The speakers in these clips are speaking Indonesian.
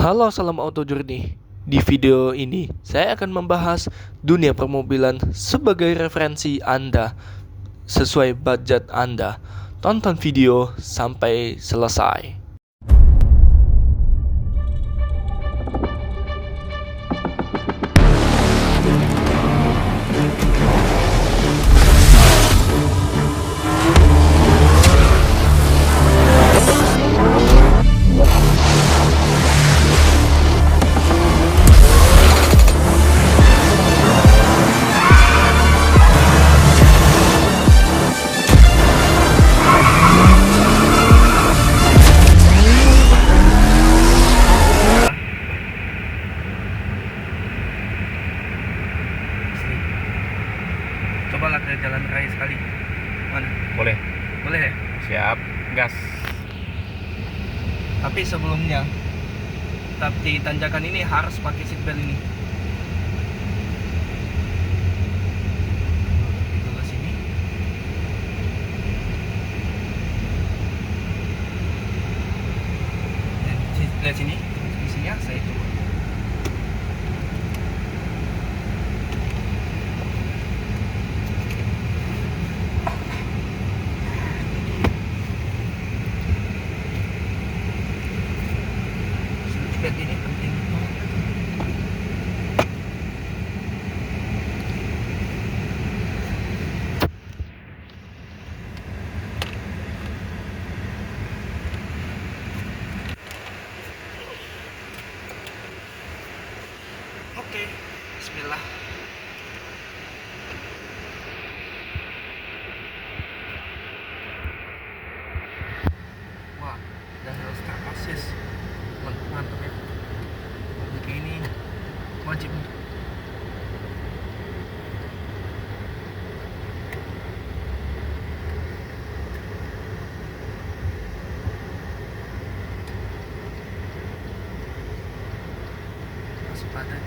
Halo, salam auto journey. Di video ini, saya akan membahas dunia permobilan sebagai referensi Anda sesuai budget Anda. Tonton video sampai selesai. Cobalah ke jalan raya sekali. Mana? Boleh. Boleh ya? Siap. Gas. Tapi sebelumnya, di tanjakan ini harus pakai seat belt ini. Tunggu sini. Lihat sini. Isinya saya coba. Seat ini penting banget. Oke, bismillah. Wah, udah start assist. Mantap ya. Oke, ini wajib nih. Masih padat.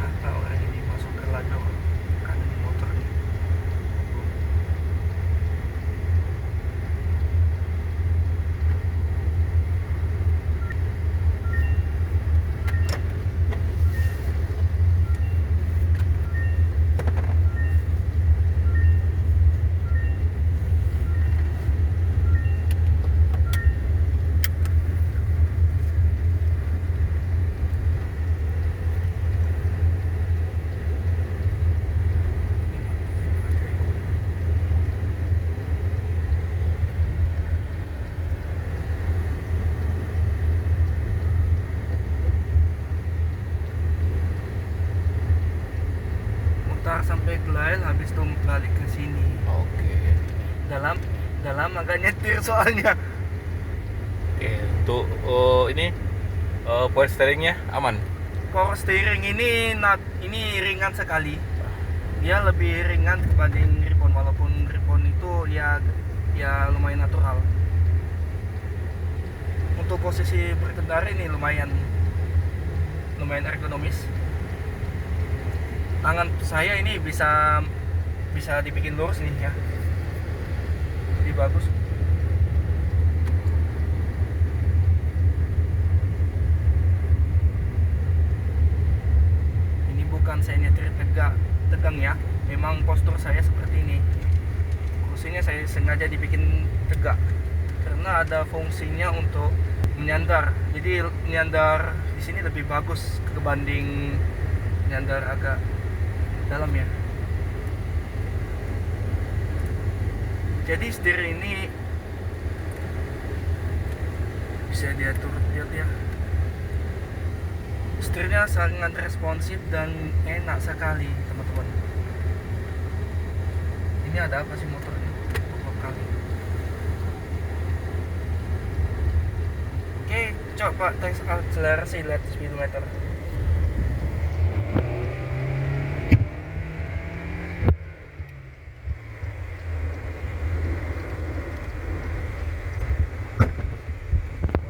Apa orang ini masuk ke lajur kanan motor nih? Mutar sampai Gelail, habis itu balik ke sini. Oke. Dalam agak nyetir soalnya. Oke. Untuk ini power steeringnya aman. Power steering ini ringan sekali. Dia lebih ringan dibanding Ripon, walaupun Ripon itu ya lumayan natural. Untuk posisi berkendara ini lumayan ergonomis. Tangan saya ini bisa dibikin lurus nih ya. Lebih bagus. Ini bukan saya nyetir tegang ya. Memang postur saya seperti ini. Kursinya saya sengaja dibikin tegak karena ada fungsinya untuk menyandar. Jadi menyandar di sini lebih bagus kebanding menyandar agak dalam ya. Jadi setir ini bisa diatur, lihat ya. Setirnya sangat responsif dan enak sekali, teman-teman. Ini ada apa sih motor ini? Kali. coba tes akselerasi, lihat speedometer.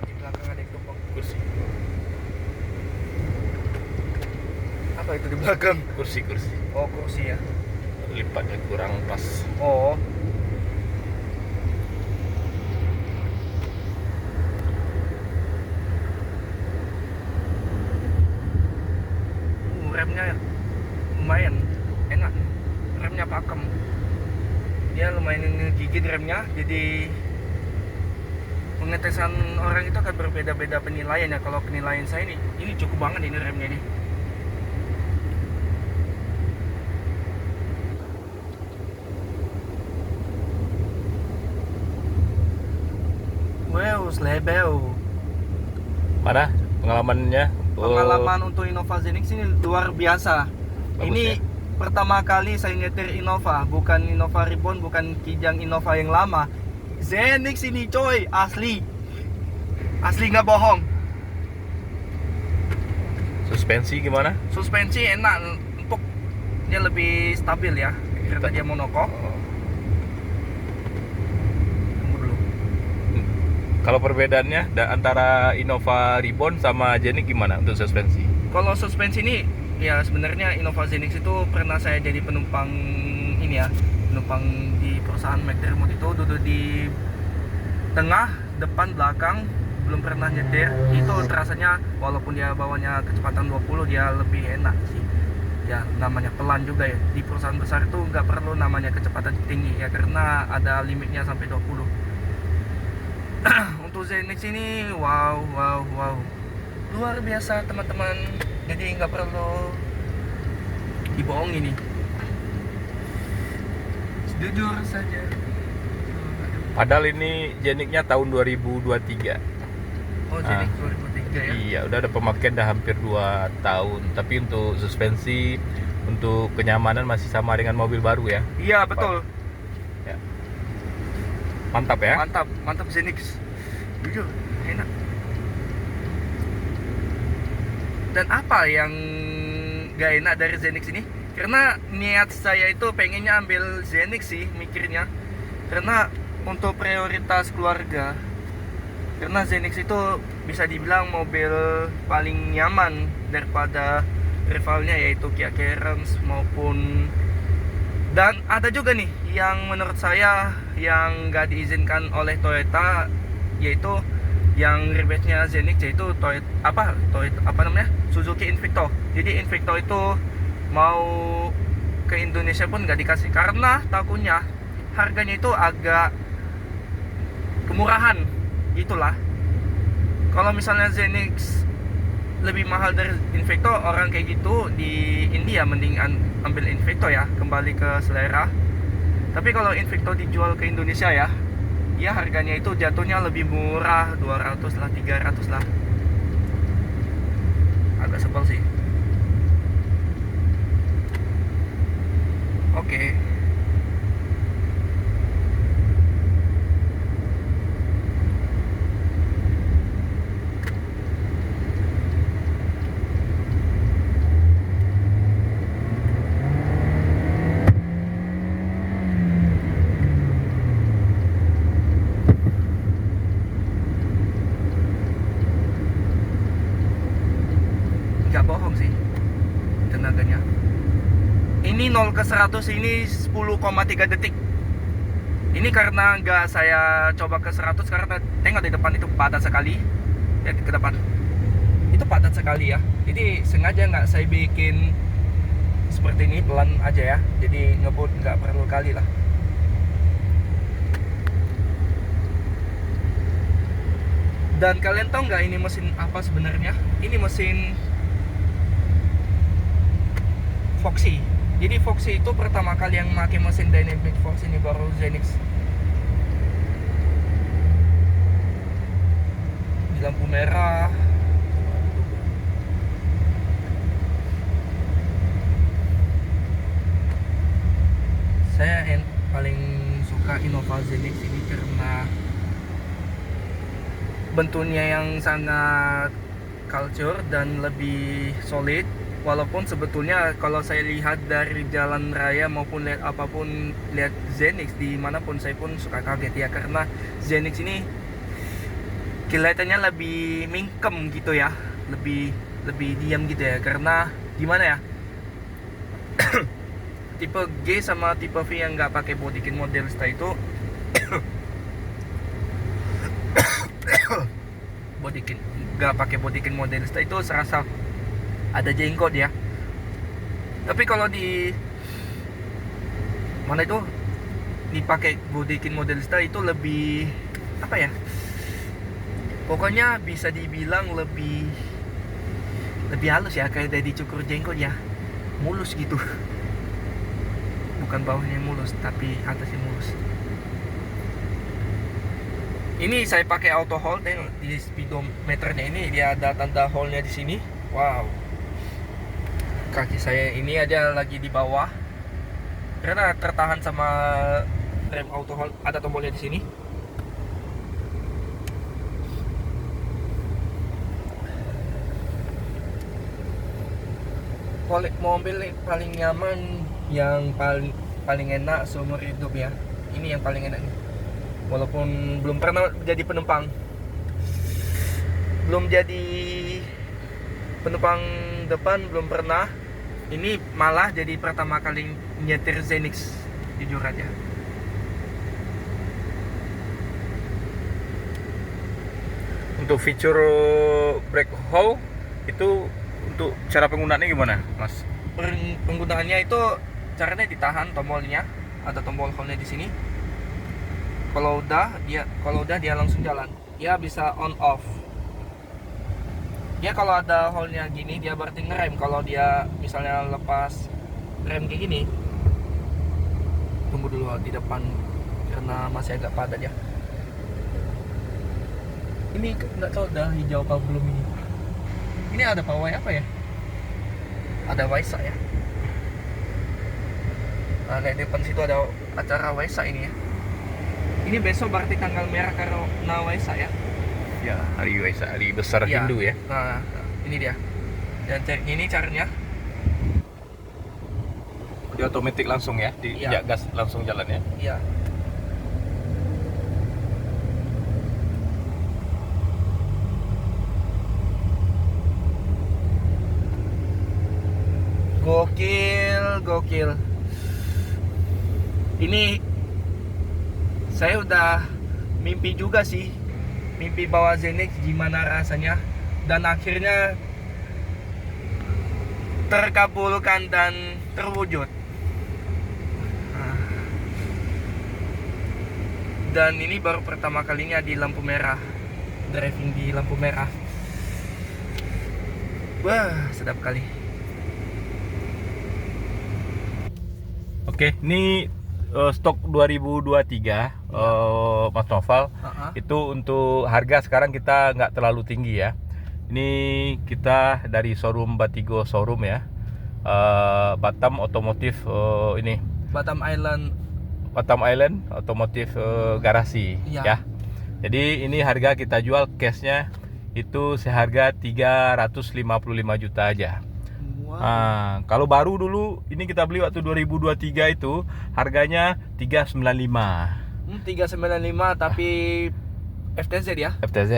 Di belakang ada yang tumpang. Kursi. Apa itu di belakang? Kursi. Oh, kursi ya. Lipatnya kurang pas. Oh. Remnya lumayan enak. Remnya pakem. Dia lumayan ngegigit remnya, jadi pengetesan orang itu akan berbeda-beda penilaian ya. Kalau penilaian saya ini cukup banget ini remnya nih. Wow, selebel. Mana pengalamannya? Pengalaman untuk Innova Zenix ini luar biasa. Bagus, Ini ya? pertama kali saya nyetir Innova, bukan Innova Reborn, bukan Kijang Innova yang lama. Zenix ini coy, asli nggak bohong. Suspensi gimana? Suspensi enak, empuk, dia lebih stabil ya, karena dia monokok. Tunggu dulu. Kalau perbedaannya antara Innova Reborn sama Zenix gimana untuk suspensi? Kalau suspensi ini ya sebenarnya Innova Zenix itu pernah saya jadi penumpang ini ya, penumpang di perusahaan McDermott itu, duduk di tengah, depan, belakang, belum pernah nyetir. Itu terasanya walaupun dia bawanya kecepatan 20, dia lebih enak sih. Ya namanya pelan juga ya, di perusahaan besar itu nggak perlu namanya kecepatan tinggi ya, karena ada limitnya sampai 20. Untuk Zenix ini wow luar biasa teman-teman, jadi nggak perlu dibohongi nih, jujur saja. Padahal ini Zenix-nya tahun 2023. Oh, Zenix 2003 ya. Iya, udah ada pemakaian dah hampir 2 tahun. Tapi untuk suspensi, untuk kenyamanan masih sama dengan mobil baru ya. Iya betul, Ya. Mantap ya. mantap Zenix, jujur enak. Dan apa yang gak enak dari Zenix ini? Karena niat saya itu pengennya ambil Zenix sih, mikirnya. Karena untuk prioritas keluarga. Karena Zenix itu bisa dibilang mobil paling nyaman daripada rivalnya, yaitu Kia Carens maupun, dan ada juga nih yang menurut saya yang gak diizinkan oleh Toyota, yaitu yang rebate-nya Zenix, yaitu Toyota apa namanya, Suzuki Invicto. Jadi Invicto itu mau ke Indonesia pun gak dikasih karena takutnya harganya itu agak kemurahan gitulah. Kalau misalnya Zenix lebih mahal dari Invicto, orang kayak gitu di India mending ambil Invicto ya, kembali ke selera. Tapi kalau Invicto dijual ke Indonesia ya, ya harganya itu jatuhnya lebih murah, 200 lah, 300 lah. Agak sebel sih. Oke. Nggak bohong sih tenaganya. Ini 0 ke 100 ini 10,3 detik. Ini karena nggak saya coba ke 100 karena tengok di depan itu padat sekali. Lihat ke depan, itu padat sekali ya. Jadi sengaja nggak saya bikin seperti ini, pelan aja ya. Jadi ngebut nggak perlu kali lah. Dan kalian tahu nggak ini mesin apa sebenarnya? Ini mesin Foxy. Jadi Foxy itu pertama kali yang pakai mesin Dynamic Force, ini baru Zenix. Di lampu merah. Saya paling suka Innova Zenix ini karena bentuknya yang sangat culture dan lebih solid. Walaupun sebetulnya kalau saya lihat dari jalan raya maupun lihat apapun, lihat Zenix dimanapun, saya pun suka kaget ya, karena Zenix ini kelihatannya lebih mingkem gitu ya, lebih diam gitu ya. Karena gimana ya, tipe G sama tipe V yang nggak pakai body kit model style itu nggak pakai body kit model style itu serasa ada jenggot ya. Tapi kalau di mana itu dipakai body kit model style itu lebih apa ya, pokoknya bisa dibilang lebih halus ya, kayak dari cukur jenggot ya, mulus gitu. Bukan bawahnya mulus tapi atasnya mulus. Ini saya pakai auto hold, di speedometernya ini dia ada tanda hold-nya di sini. Wow. Kaki saya ini aja lagi di bawah karena tertahan sama rem auto hold, ada tombolnya di sini. Mobil paling nyaman, yang paling enak seumur hidup ya, ini yang paling enak nih. Walaupun belum pernah jadi penumpang, depan belum pernah. Ini malah jadi pertama kali nyetir Zenix, jujur aja. Untuk fitur brake hold itu untuk cara penggunaannya gimana, Mas? Penggunaannya itu caranya ditahan tombolnya, ada tombol hold-nya di sini. Kalau udah dia langsung jalan. Dia bisa on off. Dia kalau ada hold-nya gini dia berarti ngerem. Kalau dia misalnya lepas rem kayak gini, tunggu dulu di depan karena masih agak padat ya. Ini nggak tahu dah hijau apa belum ini. Ini ada pawai apa ya? Ada Waisak ya. Nah, di depan situ ada acara Waisak ini ya. Ini besok berarti tanggal merah karena Waisak ya. Ya, hari Waisak, hari besar Ya. Hindu ya. Nah, ini dia. Dan ini caranya. Dia otomatis langsung ya, diinjak gas langsung jalan ya. Iya. Gokil. Ini saya udah mimpi juga sih, mimpi bawa Zenix gimana rasanya, dan akhirnya terkabulkan dan terwujud. Dan ini baru pertama kalinya di lampu merah, driving di lampu merah. Wah, sedap kali. Oke, ini stok 2023 Mas Noval. Itu untuk harga sekarang kita nggak terlalu tinggi ya. Ini kita dari showroom Batigo showroom ya, Batam Otomotif ini Batam Island Otomotif Garasi ya. Jadi ini harga kita jual cashnya itu seharga 355 juta aja. Wow. Nah, kalau baru dulu ini kita beli waktu 2023 itu harganya 395. 395 tapi FTZ ya? FTZ.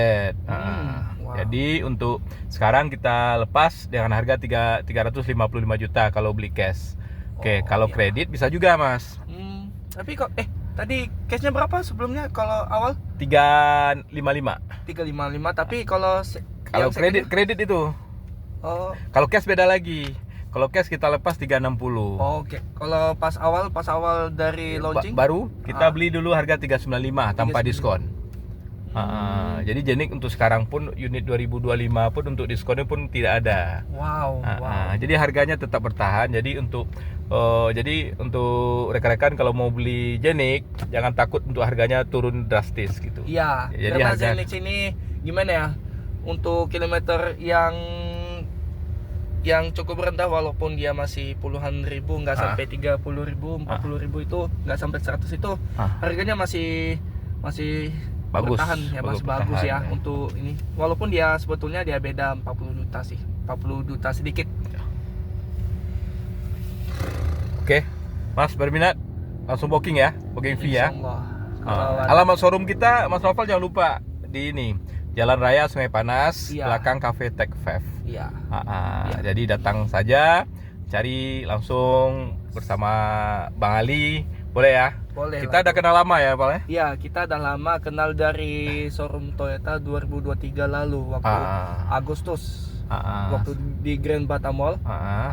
Wow. Jadi untuk sekarang kita lepas dengan harga 355 juta kalau beli cash. Oke, kalau kredit bisa juga, Mas. Tapi kok tadi cashnya berapa sebelumnya kalau awal? 355. 355, tapi kalau kredit itu. Oh. Kalau cash beda lagi. Kalau cash kita lepas 360. Oke. Kalau pas awal dari launching baru kita beli dulu harga 395 tanpa 395. diskon. Jadi Jenik untuk sekarang pun unit 2025 pun untuk diskonnya pun tidak ada. Wow. Jadi harganya tetap bertahan. Jadi untuk rekan-rekan kalau mau beli Jenik jangan takut untuk harganya turun drastis gitu. Iya. Jadi karena harga Zenix ini gimana ya? Untuk kilometer yang cukup rendah, walaupun dia masih puluhan ribu, nggak sampai 30.000, 40.000 itu, nggak sampai 100 itu, harganya masih Bagus. bertahan ya, masih bagus ya untuk ini. Walaupun dia sebetulnya dia beda 40 juta sih, 40 juta sedikit. Oke, Mas berminat langsung booking ya, booking fee ya. Insyaallah. Kalau ada- Alamat showroom kita, Mas Novel jangan lupa di ini Jalan Raya Sungai Panas, Iya. belakang Cafe Tech Five. Iya. Iya. Jadi datang saja, cari langsung bersama Bang Ali, boleh ya? Boleh. Kita lah. udah kenal lama ya, Pak ya? Iya, kita udah lama kenal dari showroom Toyota 2023 lalu waktu Agustus. Waktu di Grand Batam Mall.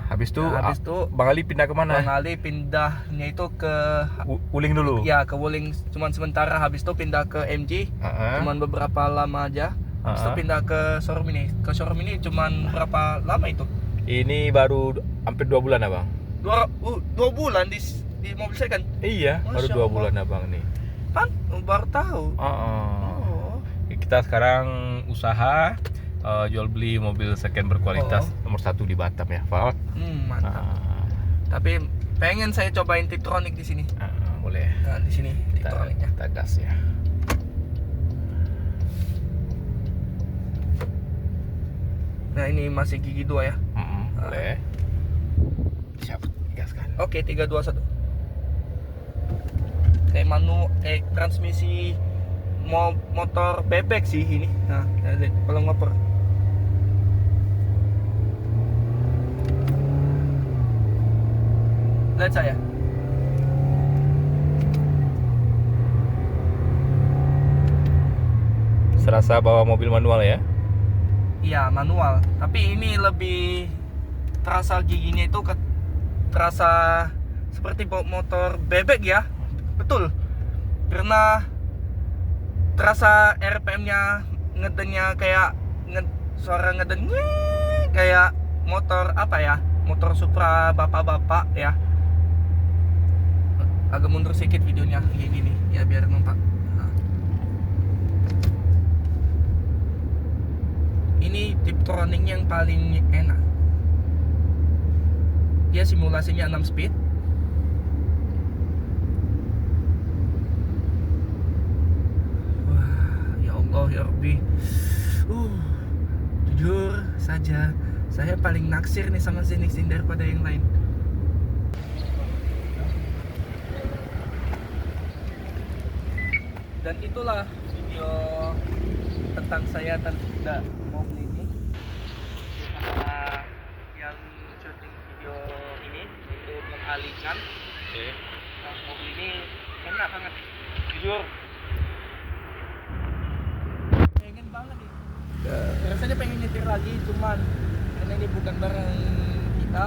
Habis itu, Nah, habis itu Bang Ali pindah kemana? Bang Ali pindahnya itu ke Wuling dulu. ya ke Wuling cuman sementara, habis itu pindah ke MG cuman beberapa lama aja. Habis itu pindah ke showroom ini. Ke showroom ini cuman berapa lama itu? Ini baru hampir 2 bulan abang. 2 bulan di mobil saya kan. Iya, baru Masya 2 Allah. bulan abang nih. Pan baru tahu. Oh. Kita sekarang usaha jual beli mobil second berkualitas nomor 1 di Batam ya, Pak. Mantap. Tapi pengen saya cobain Tiptronic di sini. Boleh. Nah, di sini Tiptronicnya. Kita gas ya. Nah, ini masih gigi 2 ya. Boleh. Siap, gaskan. Oke, 3 2 1. Kayak transmisi motor bebek sih ini. Nah, lihat kalau ngoper. Lihat saya. Serasa bawa mobil manual ya? Iya, manual. Tapi ini lebih terasa giginya itu terasa seperti bawa motor bebek ya. Betul. Karena terasa RPM-nya ngedennya kayak suara ngeden kayak motor apa ya? Motor Supra bapak-bapak ya. Agak mundur sedikit videonya kayak gini ya biar nampak. Nah. Ini Tiptronic yang paling enak. Dia simulasinya 6 speed. Wah, ya Allah ya Rabbi. Jujur saja, saya paling naksir nih sama Zenix ini daripada yang lain. Dan itulah video tentang saya tentang mobil ini. Sama yang syuting video ini untuk mengalihkan. Nah, mobil ini enak banget. Jujur. Pengen banget nih. Rasanya pengen nyetir lagi, cuman karena ini bukan barang kita,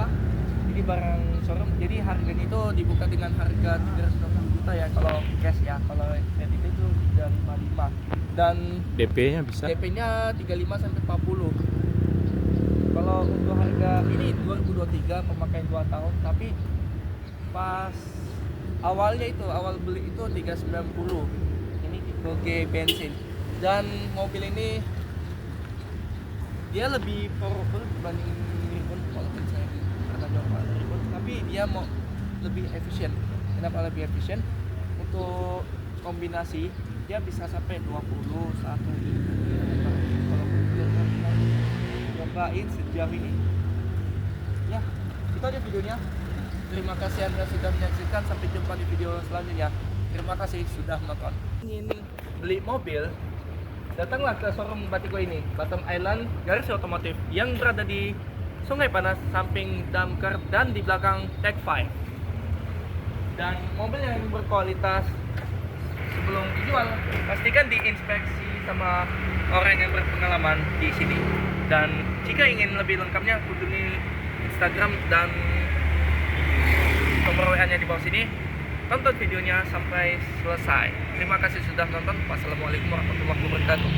ini barang showroom. Jadi harganya itu dibuka dengan harga 380 juta ya kalau cash ya. Kalau kredit itu 355 dan DP-nya bisa? DP-nya 35 sampai 40. Kalau untuk harga ini 2023 pemakaian 2 tahun, tapi pas awalnya itu awal beli itu 390. Ini tipe bensin. Dan mobil ini dia lebih powerful dibanding Ribbon, walaupun saya pernah coba Ribbon, tapi dia mau lebih efisien. Kenapa lebih efisien? Untuk kombinasi dia bisa sampai 21 kalau cobain sejauh ini ya. Itu aja videonya. Terima kasih Anda sudah menyaksikan. Sampai jumpa di video selanjutnya. Terima kasih sudah menonton. Ingin beli mobil, datanglah ke showroom Batigo ini, Batam Island Garasi Otomotif yang berada di Sungai Panas, samping Damkar dan di belakang Tech 5. Dan mobil yang berkualitas, sebelum dijual pastikan diinspeksi sama orang yang berpengalaman di sini. Dan jika ingin lebih lengkapnya kunjungi Instagram dan nomor WA-nya di bawah sini. Tonton videonya sampai selesai. Terima kasih sudah nonton. Wassalamualaikum warahmatullahi wabarakatuh.